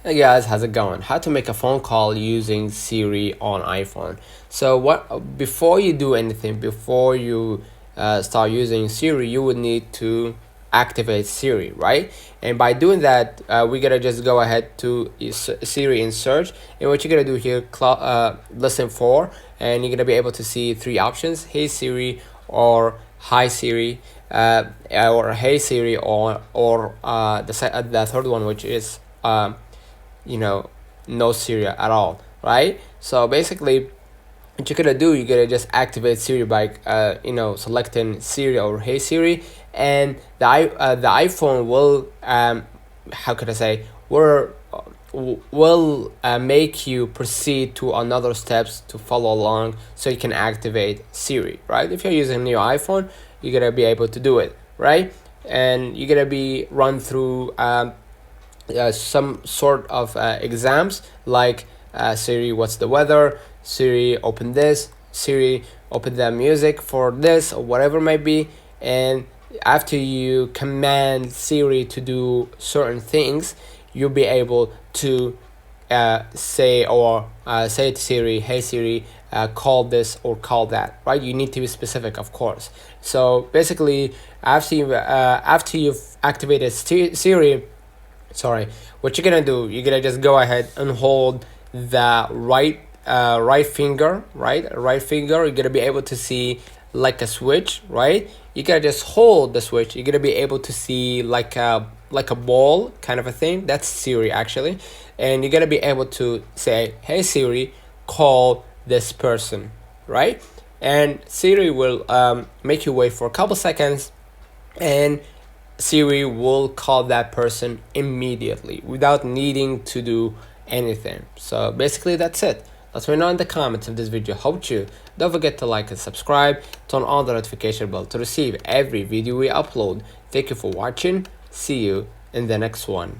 Hey guys, how's it going? How to make a phone call using Siri on iPhone. So what before you do anything, before you start using Siri, you would need to activate Siri, right? And by doing that, we're gonna just go ahead to Siri in search. And what you're gonna do here, listen for, and you're gonna be able to see three options: Hey Siri, or Hi Siri, or Hey Siri, or the third one, which is you know no Siri at all, right? So basically what you're gonna do, you're gonna just activate Siri by selecting Siri or Hey Siri, and the iPhone will how could I say will make you proceed to another steps to follow along, so you can activate Siri, right? If you're using your iPhone, you're gonna be able to do it, right? And you're gonna be run through some sort of exams like Siri, what's the weather? Siri, open this. Siri, open the music for this, or whatever it might be. And after you command Siri to do certain things, you'll be able to say to Siri, hey Siri, call this or call that, right? You need to be specific, of course. So basically, after you've activated Siri, what you're gonna do, you're gonna just go ahead and hold the right finger, you're gonna be able to see like a switch, right? You gotta just hold the switch, you're gonna be able to see like a ball kind of a thing. That's Siri actually. And you're gonna be able to say, hey Siri, call this person, right? And Siri will make you wait for a couple seconds, and Siri will call that person immediately without needing to do anything. So basically that's it. Let me know in the comments if this video helped you. Don't forget to like and subscribe, turn on the notification bell to receive every video we upload. Thank you for watching. See you in the next one.